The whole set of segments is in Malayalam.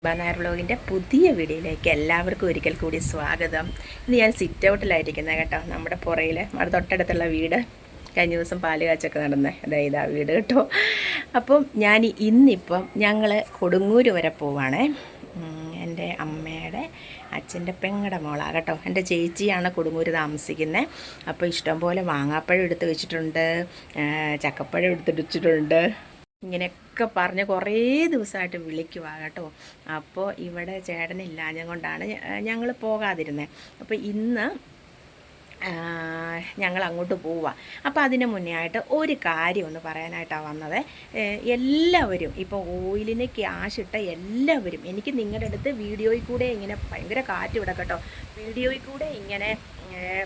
നായർ വ്ലോഗിൻ്റെ പുതിയ വീഡിയോയിലേക്ക് എല്ലാവർക്കും ഒരിക്കൽ കൂടി സ്വാഗതം. ഇന്ന് ഞാൻ സിറ്റ് ഔട്ടിലായിരിക്കുന്നത് കേട്ടോ. നമ്മുടെ പുറയിൽ അവിടെ തൊട്ടടുത്തുള്ള വീട് കഴിഞ്ഞ ദിവസം പാല് കാച്ചൊക്കെ നടന്നത് അതായത് ആ വീട് കേട്ടോ. അപ്പം ഇന്നിപ്പം ഞങ്ങൾ കൊടുങ്ങൂർ വരെ പോവാണേ. എൻ്റെ അമ്മയുടെ അച്ഛൻ്റെ പെങ്ങടെ മോളാണ് കേട്ടോ. എൻ്റെ ചേച്ചിയാണ് കൊടുങ്ങൂർ താമസിക്കുന്നത്. അപ്പോൾ ഇഷ്ടംപോലെ മാങ്ങാപ്പഴം എടുത്ത് വെച്ചിട്ടുണ്ട്, ചക്കപ്പഴം എടുത്തിട്ട് വെച്ചിട്ടുണ്ട്. ഇങ്ങനെയൊക്കെ പറഞ്ഞ് കുറേ ദിവസമായിട്ട് വിളിക്കുക കേട്ടോ. അപ്പോൾ ഇവിടെ ചേട്ടനില്ലാഞ്ഞ കൊണ്ടാണ് ഞങ്ങൾ പോകാതിരുന്നത്. അപ്പോൾ ഇന്ന് ഞങ്ങൾ അങ്ങോട്ട് പോവുക. അപ്പോൾ അതിന് മുന്നേ ആയിട്ട് ഒരു കാര്യം ഒന്ന് പറയാനായിട്ടാണ് വന്നത്. എല്ലാവരും ഇപ്പോൾ ഓയിലിന് ക്യാഷ് ഇട്ട എല്ലാവരും എനിക്ക് നിങ്ങളുടെ അടുത്ത് വീഡിയോയിൽ കൂടെ ഇങ്ങനെ ഭയങ്കര കാറ്റ് വിട കേട്ടോ. വീഡിയോയിൽ കൂടെ ഇങ്ങനെ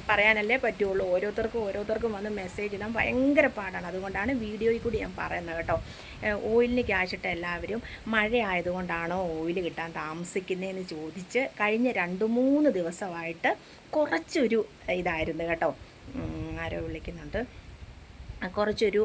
പറയാനല്ലേ പറ്റുള്ളൂ. ഓരോരുത്തർക്കും വന്ന് മെസ്സേജ് ഇടാൻ ഭയങ്കര പാടാണ്. അതുകൊണ്ടാണ് വീഡിയോയിൽ കൂടി ഞാൻ പറയുന്നത് കേട്ടോ. ഓയിലിന് ക്യാഷ് ഇട്ട എല്ലാവരും മഴ ആയതുകൊണ്ടാണോ ഓയിൽ കിട്ടാൻ താമസിക്കുന്നതെന്ന് ചോദിച്ച് കഴിഞ്ഞ 2-3 ദിവസമായിട്ട് കുറച്ചൊരു ഇതായിരുന്നു കേട്ടോ. ആരോ വിളിക്കുന്നുണ്ട്. കുറച്ചൊരു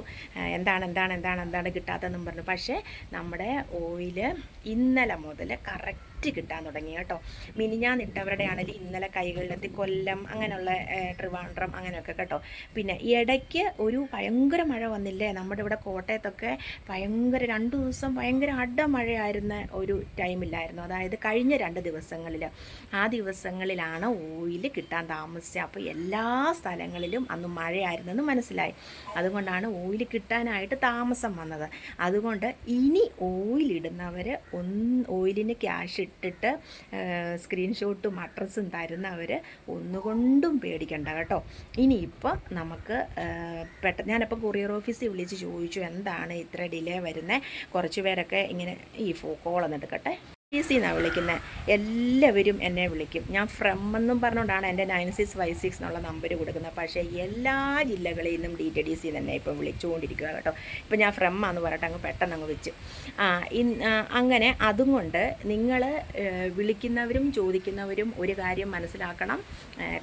എന്താണ് കിട്ടാത്തതെന്നും പറഞ്ഞു. പക്ഷേ നമ്മുടെ ഓയില് ഇന്നലെ മുതൽ കറക്റ്റ് കിട്ടാൻ തുടങ്ങി കേട്ടോ. മിനിഞ്ഞാന്നിട്ടവരുടെ ആണെങ്കിൽ ഇന്നലെ കൈകളിലെത്തി. കൊല്ലം അങ്ങനെയുള്ള ട്രിവാൻഡ്രം അങ്ങനെയൊക്കെ കേട്ടോ. പിന്നെ ഇടയ്ക്ക് ഒരു ഭയങ്കര മഴ വന്നില്ലേ നമ്മുടെ ഇവിടെ കോട്ടയത്തൊക്കെ. 2 ദിവസം ഭയങ്കര അടമഴയായിരുന്ന ഒരു ടൈമില്ലായിരുന്നു. അതായത് കഴിഞ്ഞ 2 ദിവസങ്ങളിൽ. ആ ദിവസങ്ങളിലാണ് ഓയിൽ കിട്ടാൻ താമസിച്ചത്. അപ്പോൾ എല്ലാ സ്ഥലങ്ങളിലും അന്ന് മഴയായിരുന്നെന്ന് മനസ്സിലായി. അതുകൊണ്ടാണ് ഓയിൽ കിട്ടാനായിട്ട് താമസം വന്നത്. അതുകൊണ്ട് ഇനി ഓയിലിടുന്നവർ ഓയിലിന് ക്യാഷ് ഇട്ടിട്ട് സ്ക്രീൻഷോട്ടും അഡ്രസ്സും തരുന്നവർ ഒന്നുകൊണ്ടും പേടിക്കണ്ട കേട്ടോ. ഇനിയിപ്പോൾ നമുക്ക് ഞാനപ്പോൾ കൊറിയർ ഓഫീസിൽ വിളിച്ച് ചോദിച്ചു എന്താണ് ഇത്ര ഡിലേ വരുന്നത്. കുറച്ച് പേരൊക്കെ ഇങ്ങനെ ഈ കോളൊന്നും എടുക്കട്ടെ. DTDC എന്നാണ് വിളിക്കുന്നത്. എല്ലാവരും എന്നെ വിളിക്കും. ഞാൻ ഫ്രം എന്നും പറഞ്ഞുകൊണ്ടാണ് എൻ്റെ 9656 എന്നുള്ള നമ്പർ കൊടുക്കുന്നത്. പക്ഷേ എല്ലാ ജില്ലകളിൽ നിന്നും DTDC തന്നെ ഇപ്പം വിളിച്ചുകൊണ്ടിരിക്കുക കേട്ടോ. ഇപ്പം ഞാൻ ഫ്രം ആണെന്ന് പറയട്ടെ, പെട്ടെന്ന് അങ്ങ് വെച്ച്. അങ്ങനെ അതും കൊണ്ട് നിങ്ങൾ വിളിക്കുന്നവരും ചോദിക്കുന്നവരും ഒരു കാര്യം മനസ്സിലാക്കണം.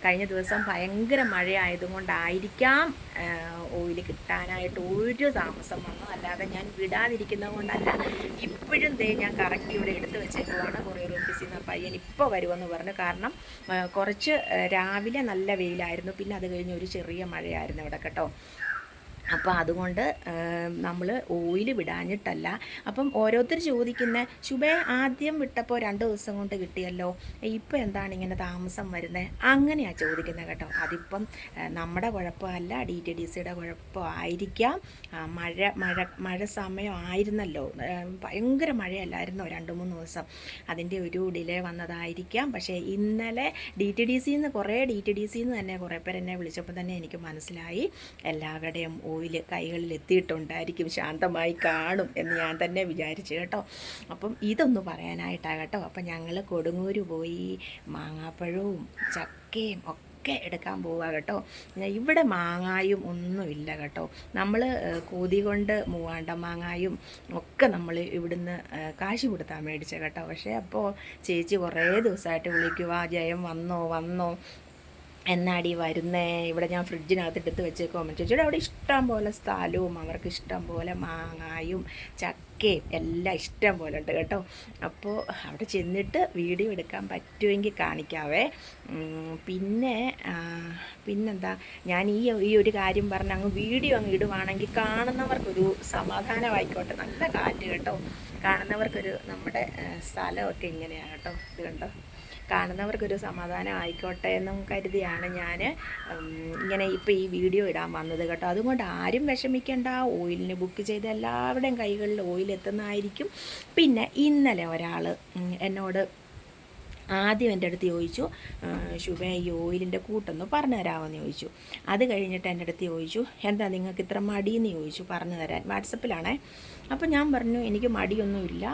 കഴിഞ്ഞ ദിവസം ഭയങ്കര മഴയായതുകൊണ്ടായിരിക്കാം ഓയിൽ കിട്ടാനായിട്ട് ഒരു താമസം വന്നു. അല്ലാതെ ഞാൻ വിടാതിരിക്കുന്നത് കൊണ്ടല്ല. ഇപ്പോഴും ഞാൻ കറക്റ്റ് ഇവിടെ എടുത്ത് വെച്ചേക്കുവാണ്. കൊറിയർ ഓഫീസിൽ നിന്ന് പയ്യൻ ഇപ്പോൾ വരുമെന്ന് പറഞ്ഞു. കാരണം കുറച്ച് രാവിലെ നല്ല വെയിലായിരുന്നു, പിന്നെ അത് കഴിഞ്ഞ് ഒരു ചെറിയ മഴയായിരുന്നു ഇവിടെ കേട്ടോ. അപ്പോൾ അതുകൊണ്ട് നമ്മൾ ഓയിൽ വിടാഞ്ഞിട്ടല്ല. അപ്പം ഓരോരുത്തർ ചോദിക്കുന്ന ശുഭേ ആദ്യം വിട്ടപ്പോൾ 2 ദിവസം കൊണ്ട് കിട്ടിയല്ലോ, ഇപ്പോൾ എന്താണ് ഇങ്ങനെ താമസം വരുന്നത്, അങ്ങനെയാണ് ചോദിക്കുന്നത് കേട്ടോ. അതിപ്പം നമ്മുടെ കുഴപ്പമല്ല, DTDCയുടെ കുഴപ്പമായിരിക്കാം. മഴ സമയമായിരുന്നല്ലോ, ഭയങ്കര മഴയല്ലായിരുന്നോ 2-3 ദിവസം, അതിൻ്റെ ഒരു ഡിലേ വന്നതായിരിക്കാം. പക്ഷേ ഇന്നലെ DTDC തന്നെ കുറേ പേർ എന്നെ വിളിച്ചപ്പോൾ തന്നെ എനിക്ക് മനസ്സിലായി എല്ലാവരുടെയും ഓയിൽ കൈകളിൽ എത്തിയിട്ടുണ്ടായിരിക്കും, ശാന്തമായി കാണും എന്ന് ഞാൻ തന്നെ വിചാരിച്ചു കേട്ടോ. അപ്പം ഇതൊന്ന് പറയാനായിട്ടാണ് കേട്ടോ. അപ്പം ഞങ്ങൾ കൊടുങ്ങൂര് പോയി മാങ്ങാപ്പഴവും ചക്കയും ഒക്കെ എടുക്കാൻ പോവുക കേട്ടോ. ഇവിടെ മാങ്ങായും ഒന്നുമില്ല കേട്ടോ. നമ്മൾ കൂതി കൊണ്ട് മൂവാണ്ട മാങ്ങായും ഒക്കെ നമ്മൾ ഇവിടുന്ന് കാശ് കൊടുത്താൽ മേടിച്ച കേട്ടോ. പക്ഷേ അപ്പോൾ ചേച്ചി കുറേ ദിവസമായിട്ട് വിളിക്കുക, ജയം വന്നോ എന്നാടി വരുന്നേ, ഇവിടെ ഞാൻ ഫ്രിഡ്ജിനകത്ത് എടുത്ത് വെച്ചേക്കോ. ചേച്ചിയുടെ അവിടെ ഇഷ്ടം പോലെ സ്ഥലവും അവർക്ക് ഇഷ്ടം പോലെ മാങ്ങായും ചക്കയും എല്ലാം ഇഷ്ടം പോലെ ഉണ്ട് കേട്ടോ. അപ്പോൾ അവിടെ ചെന്നിട്ട് വീഡിയോ എടുക്കാൻ പറ്റുമെങ്കിൽ കാണിക്കാവേ. പിന്നെന്താ, ഞാൻ ഈ ഒരു കാര്യം പറഞ്ഞ് അങ്ങ് വീഡിയോ അങ്ങ് ഇടുവാണെങ്കിൽ കാണുന്നവർക്കൊരു സമാധാനമായിക്കോട്ടെ. നല്ല കാറ്റ് കേട്ടോ. കാണുന്നവർക്കൊരു നമ്മുടെ സ്ഥലമൊക്കെ ഇങ്ങനെയാണ് കേട്ടോ. ഇത് കണ്ടോ, കാണുന്നവർക്കൊരു സമാധാനം ആയിക്കോട്ടെ എന്നും കരുതിയാണ് ഞാൻ ഇങ്ങനെ ഇപ്പോൾ ഈ വീഡിയോ ഇടാൻ വന്നത് കേട്ടോ. അതുകൊണ്ട് ആരും വിഷമിക്കേണ്ട. ഓയിലിന് ബുക്ക് ചെയ്ത എല്ലാവരുടെയും കൈകളിൽ ഓയിൽ എത്തുന്നതായിരിക്കും. പിന്നെ ഇന്നലെ ഒരാൾ എന്നോട് ആദ്യം എൻ്റെ അടുത്ത് ചോദിച്ചു, ശുഭ ഈ ഓയിലിൻ്റെ കൂട്ടൊന്ന് പറഞ്ഞു തരാമെന്ന് ചോദിച്ചു. അത് കഴിഞ്ഞിട്ട് എൻ്റെ അടുത്ത് ചോദിച്ചു, എന്താ നിങ്ങൾക്ക് ഇത്ര മടിയെന്ന് ചോദിച്ചു പറഞ്ഞു തരാൻ. വാട്സപ്പിലാണേ. അപ്പോൾ ഞാൻ പറഞ്ഞു എനിക്ക് മടിയൊന്നുമില്ല.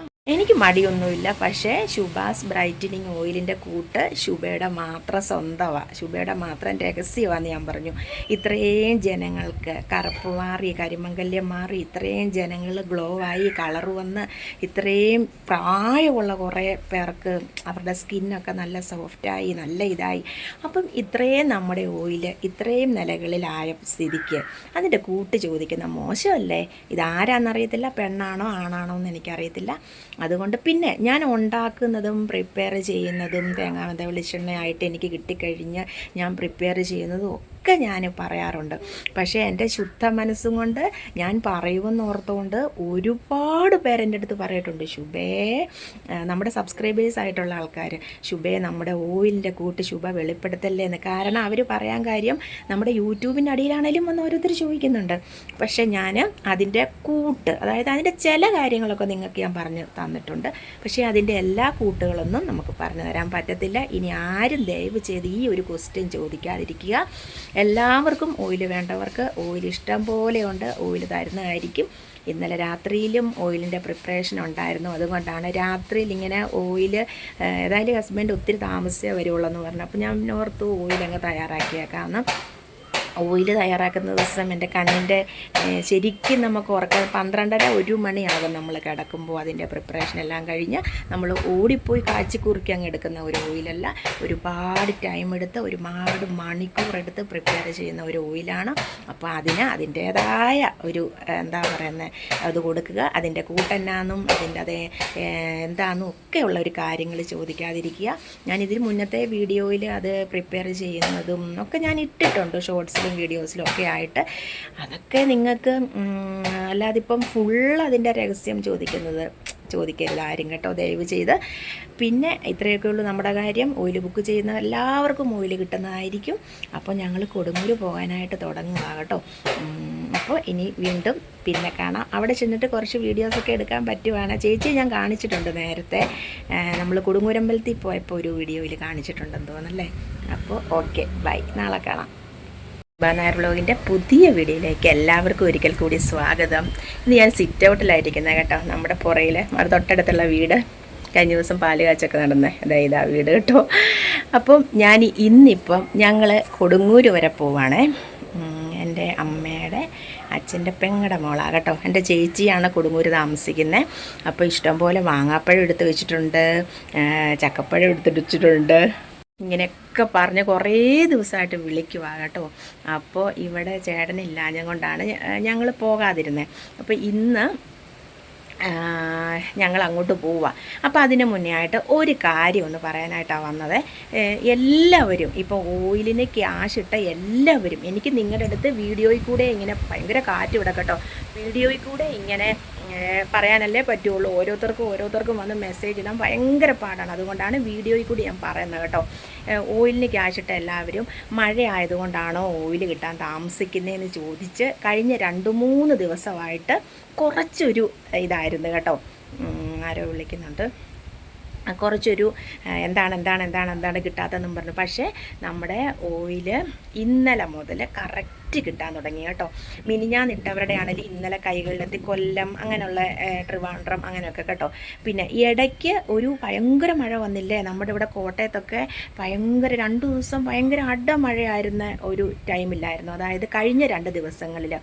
പക്ഷേ ശുഭാസ് ബ്രൈറ്റനിങ് ഓയിലിൻ്റെ കൂട്ട് ശുഭയുടെ മാത്രം സ്വന്തമാണ്, ശുഭയുടെ മാത്രം രഹസ്യമാണെന്ന് ഞാൻ പറഞ്ഞു. ഇത്രയും ജനങ്ങൾക്ക് കറുപ്പ് മാറി, കരിമംഗല്യം മാറി, ഇത്രയും ജനങ്ങൾ ഗ്ലോ ആയി, കളർ വന്ന്, ഇത്രയും പ്രായമുള്ള കുറേ പേർക്ക് അവരുടെ സ്കിന്നൊക്കെ നല്ല സോഫ്റ്റായി, നല്ല ഇതായി. അപ്പം ഇത്രയും നമ്മുടെ ഓയിൽ ഇത്രയും നിലകളിലായ സ്ഥിതിക്ക് അതിൻ്റെ കൂട്ട് ചോദിക്കുന്ന മോശമല്ലേ? ഇതാരാന്നറിയത്തില്ല, പെണ്ണാണോ ആണാണോ എന്ന് എനിക്കറിയത്തില്ല. അതുകൊണ്ട് പിന്നെ ഞാൻ ഉണ്ടാക്കുന്നതും പ്രിപ്പയർ ചെയ്യുന്നതും തേങ്ങാമത്ത വെളിച്ചെണ്ണയായിട്ട് എനിക്ക് കിട്ടിക്കഴിഞ്ഞ് ഞാൻ പ്രിപ്പയർ ചെയ്യുന്നതും ഒക്കെ ഞാൻ പറയാറുണ്ട്. പക്ഷേ എൻ്റെ ശുദ്ധ മനസ്സും കൊണ്ട് ഞാൻ പറയുമെന്ന് ഓർത്തുകൊണ്ട് ഒരുപാട് പേരെൻ്റെ അടുത്ത് പറഞ്ഞിട്ടുണ്ട്, ശുഭേ, നമ്മുടെ സബ്സ്ക്രൈബേഴ്സ് ആയിട്ടുള്ള ആൾക്കാർ, ശുഭേ നമ്മുടെ ഓയിലിൻ്റെ കൂട്ട് ശുഭ വെളിപ്പെടുത്തല്ലേ എന്ന്. കാരണം അവർ പറയാൻ കാര്യം നമ്മുടെ യൂട്യൂബിൻ്റെ അടിയിലാണേലും വന്ന് ഓരോരുത്തർ ചോദിക്കുന്നുണ്ട്. പക്ഷേ ഞാൻ അതിൻ്റെ കൂട്ട്, അതായത് അതിൻ്റെ ചില കാര്യങ്ങളൊക്കെ നിങ്ങൾക്ക് ഞാൻ പറഞ്ഞു തന്നിട്ടുണ്ട്. പക്ഷേ അതിൻ്റെ എല്ലാ കൂട്ടുകളൊന്നും നമുക്ക് പറഞ്ഞു തരാൻ പറ്റത്തില്ല. ഇനി ആരും ദയവ് ചെയ്ത് ഈ ഒരു ക്വസ്റ്റ്യൻ ചോദിക്കാതിരിക്കുക. എല്ലാവർക്കും ഓയിൽ വേണ്ടവർക്ക് ഓയിൽ ഇഷ്ടം പോലെയുണ്ട്, ഓയിൽ തരുന്നതായിരിക്കും. ഇന്നലെ രാത്രിയിലും ഓയിലിൻ്റെ പ്രിപ്പറേഷൻ ഉണ്ടായിരുന്നു. അതുകൊണ്ടാണ് രാത്രിയിൽ ഇങ്ങനെ ഓയിൽ, ഏതായാലും ഹസ്ബൻഡ് ഒത്തിരി താമസിച്ചേ വരുള്ളൂ എന്ന് പറഞ്ഞു. അപ്പോൾ ഞാൻ ഓർത്തു ഓയിലങ്ങ് തയ്യാറാക്കിയേക്കാമെന്ന്. ഓയിൽ തയ്യാറാക്കുന്ന ദിവസം എൻ്റെ കണ്ണിൻ്റെ ശരിക്കും നമുക്ക് ഉറക്കം 12:30-1 മണിയാകും നമ്മൾ കിടക്കുമ്പോൾ. അതിൻ്റെ പ്രിപ്പറേഷൻ എല്ലാം കഴിഞ്ഞ് നമ്മൾ ഓടിപ്പോയി കാച്ചി കുറുക്കി അങ്ങ് എടുക്കുന്ന ഒരു ഓയിലല്ല, ഒരുപാട് ടൈം എടുത്ത് ഒരുപാട് മണിക്കൂറെടുത്ത് പ്രിപ്പയർ ചെയ്യുന്ന ഒരു ഓയിലാണ്. അപ്പോൾ അതിൻ്റേതായ ഒരു എന്താ പറയുന്നത് അത് കൊടുക്കുക. അതിൻ്റെ കൂട്ടെന്നാന്നും അതിൻ്റെ എന്താണെന്നും ഒക്കെയുള്ള ഒരു കാര്യങ്ങൾ ചോദിക്കാതിരിക്കുക. ഞാനിതിൽ മുന്നത്തെ വീഡിയോയിൽ അത് പ്രിപ്പയർ ചെയ്യുന്നതും ഒക്കെ ഞാൻ ഇട്ടിട്ടുണ്ട്, ഷോർട്സിലും വീഡിയോസിലും ഒക്കെ ആയിട്ട്. അതൊക്കെ നിങ്ങൾക്ക് അല്ലാതിപ്പം ഫുൾ അതിൻ്റെ രഹസ്യം ചോദിക്കരുത് ആരും കേട്ടോ, ദയവ് ചെയ്ത്. പിന്നെ ഇത്രയൊക്കെ ഉള്ളൂ നമ്മുടെ കാര്യം. ഓയിൽ ബുക്ക് ചെയ്യുന്ന എല്ലാവർക്കും ഓയിൽ കിട്ടുന്നതായിരിക്കും. അപ്പോൾ ഞങ്ങൾ കൊടുങ്ങൂർ പോകാനായിട്ട് തുടങ്ങുക കേട്ടോ. അപ്പോൾ ഇനി വീണ്ടും പിന്നെ കാണാം. അവിടെ ചെന്നിട്ട് കുറച്ച് വീഡിയോസൊക്കെ എടുക്കാൻ പറ്റുവാണ്. ചേച്ചി ഞാൻ കാണിച്ചിട്ടുണ്ട് നേരത്തെ, നമ്മൾ കൊടുങ്ങൂരമ്പലത്തിൽ പോയപ്പോൾ ഒരു വീഡിയോയിൽ കാണിച്ചിട്ടുണ്ടെന്ന് തോന്നല്ലേ. അപ്പോൾ ഓക്കെ, ബൈ, നാളെ കാണാം. നായർ വ്ലോഗിൻ്റെ പുതിയ വീഡിയോയിലേക്ക് എല്ലാവർക്കും ഒരിക്കൽ കൂടി സ്വാഗതം. ഇന്ന് ഞാൻ സിറ്റ് ഔട്ടിലായിരിക്കുന്നത് കേട്ടോ. നമ്മുടെ പുറയിൽ അവിടെ തൊട്ടടുത്തുള്ള വീട്, കഴിഞ്ഞ ദിവസം പാല് കാച്ചൊക്കെ നടന്നേ, അതായത് ആ വീട് കേട്ടോ. അപ്പം ഇന്നിപ്പം ഞങ്ങൾ കൊടുങ്ങൂർ വരെ പോവാണേ. എൻ്റെ അമ്മയുടെ അച്ഛൻ്റെ പെങ്ങടെ മോളാണ് കേട്ടോ. എൻ്റെ ചേച്ചിയാണ് കൊടുങ്ങൂർ താമസിക്കുന്നത്. അപ്പോൾ ഇഷ്ടംപോലെ മാങ്ങാപ്പഴം എടുത്ത് വെച്ചിട്ടുണ്ട്, ചക്കപ്പഴം എടുത്തിട്ട് വെച്ചിട്ടുണ്ട്. ഇങ്ങനെയൊക്കെ പറഞ്ഞ് കുറേ ദിവസമായിട്ട് വിളിക്കുക കേട്ടോ. അപ്പോൾ ഇവിടെ ചേട്ടനില്ലാഞ്ഞ കൊണ്ടാണ് ഞങ്ങൾ പോകാതിരുന്നത്. അപ്പോൾ ഇന്ന് ഞങ്ങൾ അങ്ങോട്ട് പോവുക. അപ്പോൾ അതിന് മുന്നേ ആയിട്ട് ഒരു കാര്യം ഒന്ന് പറയാനായിട്ടാണ് വന്നത്. എല്ലാവരും ഇപ്പോൾ ഓയിലിന് ക്യാഷ് ഇട്ട എല്ലാവരും, എനിക്ക് നിങ്ങളുടെ അടുത്ത് വീഡിയോയിൽ കൂടെ ഇങ്ങനെ ഭയങ്കര കാറ്റ് വിട കേട്ടോ, വീഡിയോയിൽ കൂടെ ഇങ്ങനെ പറയാനല്ലേ പറ്റുള്ളൂ. ഓരോരുത്തർക്കും വന്ന് മെസ്സേജ് ഇടാൻ ഭയങ്കര പാടാണ്. അതുകൊണ്ടാണ് വീഡിയോയിൽ കൂടി ഞാൻ പറയുന്നത് കേട്ടോ. ഓയിലിന് ക്യാഷ് ഇട്ട എല്ലാവരും മഴ ആയതുകൊണ്ടാണോ ഓയിൽ കിട്ടാൻ താമസിക്കുന്നതെന്ന് ചോദിച്ച് കഴിഞ്ഞ 2-3 ദിവസമായിട്ട് കുറച്ചൊരു ഇതായിരുന്നു കേട്ടോ. ആരോ വിളിക്കുന്നുണ്ട്, കുറച്ചൊരു എന്താണ് കിട്ടാത്തതെന്നും പറഞ്ഞു. പക്ഷേ നമ്മുടെ ഓയിൽ ഇന്നലെ മുതൽ കറക്റ്റ് കിട്ടാൻ തുടങ്ങി കേട്ടോ. മിനിഞ്ഞാന്നിട്ടവരുടെ ആണെങ്കിൽ ഇന്നലെ കൈകളിലെത്തി, കൊല്ലം അങ്ങനെയുള്ള ട്രിവാൻഡ്രം അങ്ങനെയൊക്കെ കേട്ടോ. പിന്നെ ഇടയ്ക്ക് ഒരു ഭയങ്കര മഴ വന്നില്ലേ നമ്മുടെ ഇവിടെ കോട്ടയത്തൊക്കെ, ഭയങ്കര 2 ദിവസം ഭയങ്കര അടമഴയായിരുന്ന ഒരു ടൈമില്ലായിരുന്നു, അതായത് കഴിഞ്ഞ 2 ദിവസങ്ങളിൽ.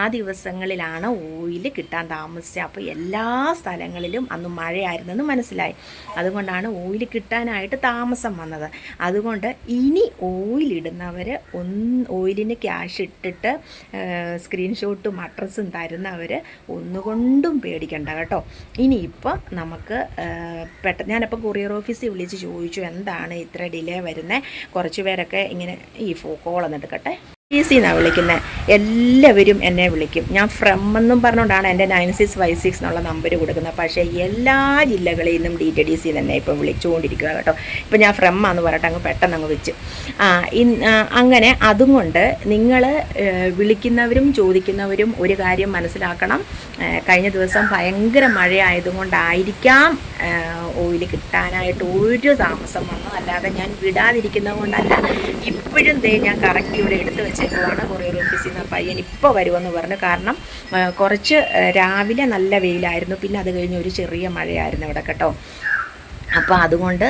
ആ ദിവസങ്ങളിലാണ് ഓയിൽ കിട്ടാൻ താമസിച്ചത്. അപ്പോൾ എല്ലാ സ്ഥലങ്ങളിലും അന്ന് മഴയായിരുന്നെന്ന് മനസ്സിലായി. അതുകൊണ്ടാണ് ഓയിൽ കിട്ടാനായിട്ട് താമസം വന്നത്. അതുകൊണ്ട് ഇനി ഓയിലിടുന്നവർ ഓയിലിന് ക്യാഷ് ഇട്ടിട്ട് സ്ക്രീൻഷോട്ടും അഡ്രസ്സും തരുന്നവർ ഒന്നുകൊണ്ടും പേടിക്കണ്ട കേട്ടോ. ഇനിയിപ്പം നമുക്ക് ഞാനപ്പോൾ കൊറിയർ ഓഫീസിൽ വിളിച്ച് ചോദിച്ചു എന്താണ് ഇത്ര ഡിലേ വരുന്നത്. കുറച്ച് പേരൊക്കെ ഇങ്ങനെ ഈ കോൾ എടുക്കട്ടെ, TDC എന്നാണ് വിളിക്കുന്നത്. എല്ലാവരും എന്നെ വിളിക്കും. ഞാൻ ഫ്രം എന്നും പറഞ്ഞുകൊണ്ടാണ് എൻ്റെ 9656 എന്നുള്ള നമ്പർ കൊടുക്കുന്നത്. പക്ഷേ എല്ലാ ജില്ലകളിൽ നിന്നും DTDC തന്നെ ഇപ്പം വിളിച്ചുകൊണ്ടിരിക്കുക കേട്ടോ. ഇപ്പം ഞാൻ ഫ്രം എന്ന് പറഞ്ഞിട്ട് അങ്ങ് പെട്ടെന്ന് അങ്ങ് വെച്ച്. അങ്ങനെ അതുകൊണ്ട് നിങ്ങൾ വിളിക്കുന്നവരും ചോദിക്കുന്നവരും ഒരു കാര്യം മനസ്സിലാക്കണം. കഴിഞ്ഞ ദിവസം ഭയങ്കര മഴയായതുകൊണ്ടായിരിക്കാം ഓയിൽ കിട്ടാനായിട്ട് ഒരു താമസം വന്നു. അല്ലാതെ ഞാൻ വിടാതിരിക്കുന്നത് കൊണ്ടല്ല. ഇപ്പോഴും ഞാൻ കറക്റ്റ് ഇവിടെ എടുത്ത് വെച്ചേക്കുവാണ്. കൊറിയർ ഓഫീസിൽ നിന്ന് പയ്യൻ ഇപ്പോൾ വരുമെന്ന് പറഞ്ഞു. കാരണം കുറച്ച് രാവിലെ നല്ല വെയിലായിരുന്നു, പിന്നെ അത് കഴിഞ്ഞ് ഒരു ചെറിയ മഴയായിരുന്നു ഇവിടെ കേട്ടോ. അപ്പോൾ അതുകൊണ്ട്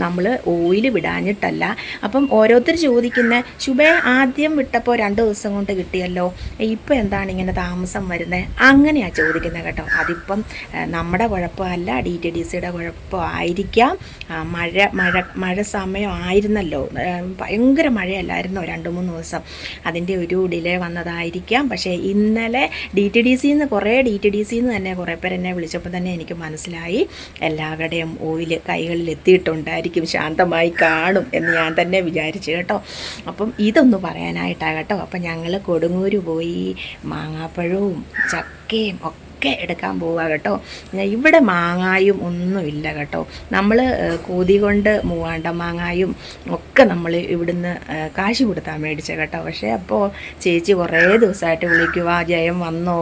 നമ്മൾ ഓയിൽ വിടാഞ്ഞിട്ടല്ല. അപ്പം ഓരോരുത്തർ ചോദിക്കുന്ന ശുഭേ ആദ്യം വിട്ടപ്പോൾ 2 ദിവസം കൊണ്ട് കിട്ടിയല്ലോ, ഇപ്പം എന്താണ് ഇങ്ങനെ താമസം വരുന്നത്, അങ്ങനെയാണ് ചോദിക്കുന്നത് കേട്ടോ. അതിപ്പം നമ്മുടെ കുഴപ്പമല്ല, DTDCയുടെ കുഴപ്പമായിരിക്കാം. മഴ സമയമായിരുന്നല്ലോ, ഭയങ്കര മഴയല്ലായിരുന്നോ 2-3 ദിവസം, അതിൻ്റെ ഒരു ഡിലേ വന്നതായിരിക്കാം. പക്ഷേ ഇന്നലെ DTDCന്ന് തന്നെ കുറേ പേർ എന്നെ വിളിച്ചപ്പോൾ തന്നെ എനിക്ക് മനസ്സിലായി എല്ലാവരുടെയും ഓയിൽ കൈകളിൽ എത്തിയിട്ടുണ്ടായിരിക്കും, ശാന്തമായി കാണും എന്ന് ഞാൻ തന്നെ വിചാരിച്ചു കേട്ടോ. അപ്പം ഇതൊന്ന് പറയാനായിട്ടാണ് കേട്ടോ. അപ്പം ഞങ്ങൾ കൊടുങ്ങൂർ പോയി മാങ്ങാപ്പഴവും ചക്കയും ഒക്കെ എടുക്കാൻ പോവുക കേട്ടോ. ഇവിടെ മാങ്ങായും ഒന്നുമില്ല കേട്ടോ. നമ്മൾ കൊതി കൊണ്ട് മൂവാണ്ട മാങ്ങായും ഒക്കെ നമ്മൾ ഇവിടുന്ന് കാശ് കൊടുത്താൽ മേടിച്ച കേട്ടോ. പക്ഷേ അപ്പോൾ ചേച്ചി കുറേ ദിവസമായിട്ട് വിളിക്കുക, ജയം വന്നോ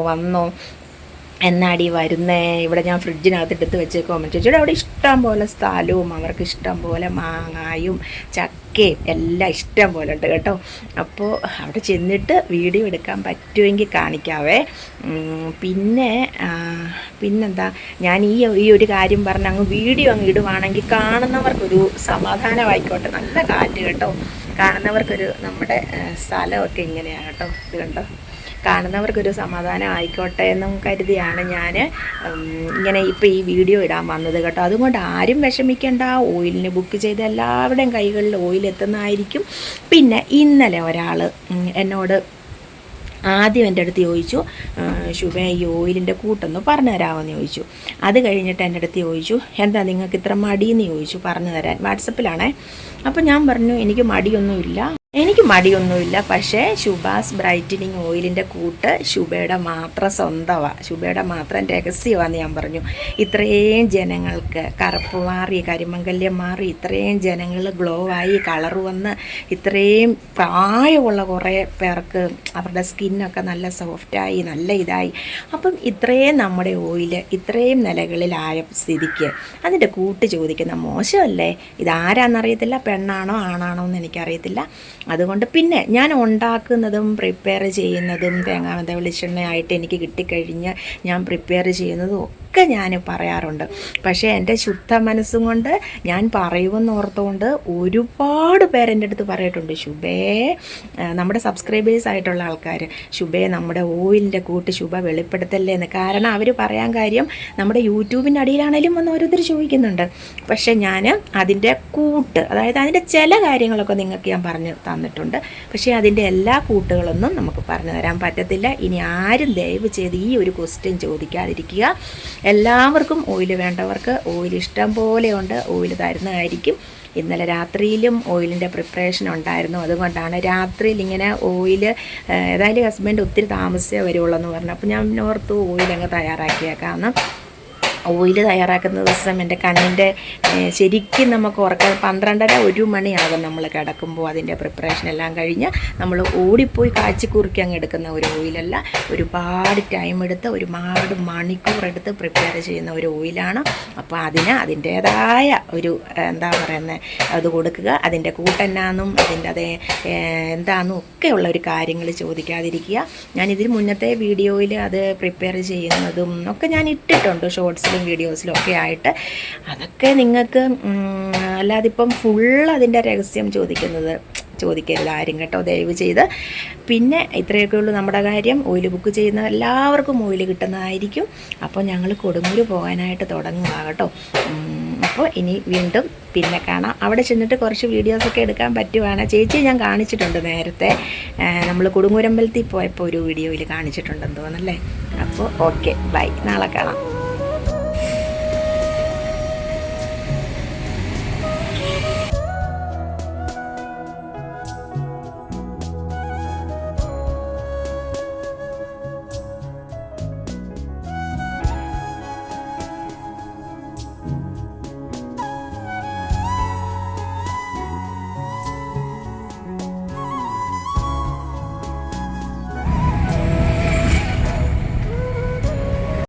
എന്നാടി വരുന്നേ, ഇവിടെ ഞാൻ ഫ്രിഡ്ജിനകത്ത് എടുത്ത് വെച്ചേക്കോ. ചേച്ചിയുടെ അവിടെ ഇഷ്ടം പോലെ സ്ഥലവും അവർക്ക് ഇഷ്ടം പോലെ മാങ്ങായും ചക്കയും എല്ലാം ഇഷ്ടം പോലെ ഉണ്ട് കേട്ടോ. അപ്പോൾ അവിടെ ചെന്നിട്ട് വീഡിയോ എടുക്കാൻ പറ്റുമെങ്കിൽ കാണിക്കാവേ. പിന്നെന്താ, ഞാൻ ഈ ഒരു കാര്യം പറഞ്ഞ് അങ്ങ് വീഡിയോ അങ്ങ് ഇടുവാണെങ്കിൽ കാണുന്നവർക്കൊരു സമാധാനമായിക്കോട്ടെ. നല്ല കാറ്റ് കേട്ടോ, കാണുന്നവർക്കൊരു നമ്മുടെ സ്ഥലമൊക്കെ ഇങ്ങനെയാണ് കേട്ടോ. ഇത് കണ്ടോ, കാണുന്നവർക്കൊരു സമാധാനം ആയിക്കോട്ടെ എന്നും കരുതിയാണ് ഞാൻ ഇങ്ങനെ ഇപ്പോൾ ഈ വീഡിയോ ഇടാൻ വന്നത് കേട്ടോ. അതുകൊണ്ട് ആരും വിഷമിക്കേണ്ട, ഓയിലിന് ബുക്ക് ചെയ്ത എല്ലാവരുടെയും കൈകളിൽ ഓയിൽ എത്തുന്നതായിരിക്കും. പിന്നെ ഇന്നലെ ഒരാൾ എന്നോട് ആദ്യം എൻ്റെ അടുത്ത് ചോദിച്ചു, ശുഭേ ഈ ഓയിലിൻ്റെ കൂട്ടൊന്ന് പറഞ്ഞു തരാമെന്ന് ചോദിച്ചു. അത് കഴിഞ്ഞിട്ട് എൻ്റെ അടുത്ത് ചോദിച്ചു, എന്താ നിങ്ങൾക്ക് ഇത്ര മടിയെന്ന് ചോദിച്ചു പറഞ്ഞു തരാൻ. വാട്സപ്പിലാണേ. അപ്പോൾ ഞാൻ പറഞ്ഞു എനിക്ക് മടിയൊന്നുമില്ല, പക്ഷേ ശുഭാസ് ബ്രൈറ്റനിങ് ഓയിലിൻ്റെ കൂട്ട് ശുഭയുടെ മാത്രം സ്വന്തമാണ്, ശുഭയുടെ മാത്രം രഹസ്യമാണെന്ന് ഞാൻ പറഞ്ഞു. ഇത്രയും ജനങ്ങൾക്ക് കറുപ്പ് മാറി, കരിമംഗല്യം മാറി, ഇത്രയും ജനങ്ങൾ ഗ്ലോ ആയി, കളറ് വന്ന്, ഇത്രയും പ്രായമുള്ള കുറേ പേർക്ക് അവരുടെ സ്കിന്നൊക്കെ നല്ല സോഫ്റ്റായി, നല്ല ഇതായി. അപ്പം ഇത്രയും നമ്മുടെ ഓയിൽ ഇത്രയും നിലകളിലായ സ്ഥിതിക്ക് അതിൻ്റെ കൂട്ട് ചോദിക്കുന്ന മോശമല്ലേ? ഇതാരാന്നറിയത്തില്ല, പെണ്ണാണോ ആണാണോ എന്ന് എനിക്കറിയത്തില്ല. അതുകൊണ്ട് പിന്നെ ഞാൻ ഉണ്ടാക്കുന്നതും പ്രിപ്പയർ ചെയ്യുന്നതും തേങ്ങാമത്ത വെളിച്ചെണ്ണയായിട്ട് എനിക്ക് കിട്ടിക്കഴിഞ്ഞ് ഞാൻ പ്രിപ്പയർ ചെയ്യുന്നതും ഒക്കെ ഞാൻ പറയാറുണ്ട്. പക്ഷേ എൻ്റെ ശുദ്ധ മനസ്സും കൊണ്ട് ഞാൻ പറയുമെന്ന് ഓർത്തുകൊണ്ട് ഒരുപാട് പേരെൻ്റെ അടുത്ത് പറഞ്ഞിട്ടുണ്ട്, ശുഭേ, നമ്മുടെ സബ്സ്ക്രൈബേഴ്സ് ആയിട്ടുള്ള ആൾക്കാർ, ശുഭേ നമ്മുടെ ഓയിലിൻ്റെ കൂട്ട് ശുഭ വെളിപ്പെടുത്തല്ലേ എന്ന്. കാരണം അവർ പറയാൻ കാര്യം നമ്മുടെ യൂട്യൂബിൻ്റെ അടിയിലാണേലും വന്ന് ഓരോരുത്തർ ചോദിക്കുന്നുണ്ട്. പക്ഷേ ഞാൻ അതിൻ്റെ കൂട്ട്, അതായത് അതിൻ്റെ ചില കാര്യങ്ങളൊക്കെ നിങ്ങൾക്ക് ഞാൻ പറഞ്ഞു തന്നിട്ടുണ്ട്. പക്ഷേ അതിൻ്റെ എല്ലാ കൂട്ടുകളൊന്നും നമുക്ക് പറഞ്ഞു തരാൻ പറ്റത്തില്ല. ഇനി ആരും ദയവ് ചെയ്ത് ഈ ഒരു ക്വസ്റ്റ്യൻ ചോദിക്കാതിരിക്കുക. എല്ലാവർക്കും ഓയിൽ വേണ്ടവർക്ക് ഓയിൽ ഇഷ്ടം പോലെയുണ്ട്, ഓയിൽ തരുന്നതായിരിക്കും. ഇന്നലെ രാത്രിയിലും ഓയിലിൻ്റെ പ്രിപ്പറേഷൻ ഉണ്ടായിരുന്നു. അതുകൊണ്ടാണ് രാത്രിയിൽ ഇങ്ങനെ ഓയിൽ, ഏതായാലും ഹസ്ബൻഡ് ഒത്തിരി താമസിച്ചേ വരുള്ളൂ എന്ന് പറഞ്ഞു. അപ്പോൾ ഞാൻ ഓർത്തു ഓയിലങ്ങ് തയ്യാറാക്കിയേക്കാമെന്ന്. ഓയിൽ തയ്യാറാക്കുന്ന ദിവസം എൻ്റെ കണ്ണിൻ്റെ ശരിക്കും നമുക്ക് ഉറക്കം 12:30-1 മണിയാകും നമ്മൾ കിടക്കുമ്പോൾ. അതിൻ്റെ പ്രിപ്പറേഷൻ എല്ലാം കഴിഞ്ഞ് നമ്മൾ ഓടിപ്പോയി കാച്ചിക്കുറുക്കി അങ്ങ് എടുക്കുന്ന ഒരു ഓയിലല്ല, ഒരുപാട് ടൈം എടുത്ത് ഒരുപാട് മണിക്കൂർ എടുത്ത് പ്രിപ്പയർ ചെയ്യുന്ന ഒരു ഓയിലാണ്. അപ്പോൾ അതിൻ്റേതായ ഒരു എന്താ പറയുന്നത് അത് കൊടുക്കുക. അതിൻ്റെ കൂട്ടെന്നാന്നും അതിൻ്റെ എന്താണെന്നും ഒക്കെയുള്ള ഒരു കാര്യങ്ങൾ ചോദിക്കാതിരിക്കുക. ഞാനിതിന് മുന്നത്തെ വീഡിയോയിൽ അത് പ്രിപ്പയർ ചെയ്യുന്നതും ഒക്കെ ഞാൻ ഇട്ടിട്ടുണ്ട്, ഷോർട്സിലും വീഡിയോസിലും ഒക്കെ ആയിട്ട്. അതൊക്കെ നിങ്ങൾക്ക് അല്ലാതെ ഇപ്പം അതിൻ്റെ രഹസ്യം ചോദിക്കരുത് ആരും കേട്ടോ, ദയവ് ചെയ്ത്. പിന്നെ ഇത്രയൊക്കെ ഉള്ളൂ നമ്മുടെ കാര്യം. ഓയിൽ ബുക്ക് ചെയ്യുന്ന എല്ലാവർക്കും ഓയിൽ കിട്ടുന്നതായിരിക്കും. അപ്പോൾ ഞങ്ങൾ കൊടുങ്ങൂർ പോകാനായിട്ട് തുടങ്ങുക കേട്ടോ. അപ്പോൾ ഇനി വീണ്ടും പിന്നെ കാണാം. അവിടെ ചെന്നിട്ട് കുറച്ച് വീഡിയോസൊക്കെ എടുക്കാൻ പറ്റുവാണ്. ചേച്ചി ഞാൻ കാണിച്ചിട്ടുണ്ട് നേരത്തെ, നമ്മൾ കൊടുങ്ങൂരമ്പലത്തിൽ പോയപ്പോൾ ഒരു വീഡിയോയിൽ കാണിച്ചിട്ടുണ്ടെന്ന് തോന്നല്ലേ. അപ്പോൾ ഓക്കെ, ബൈ, നാളെ കാണാം.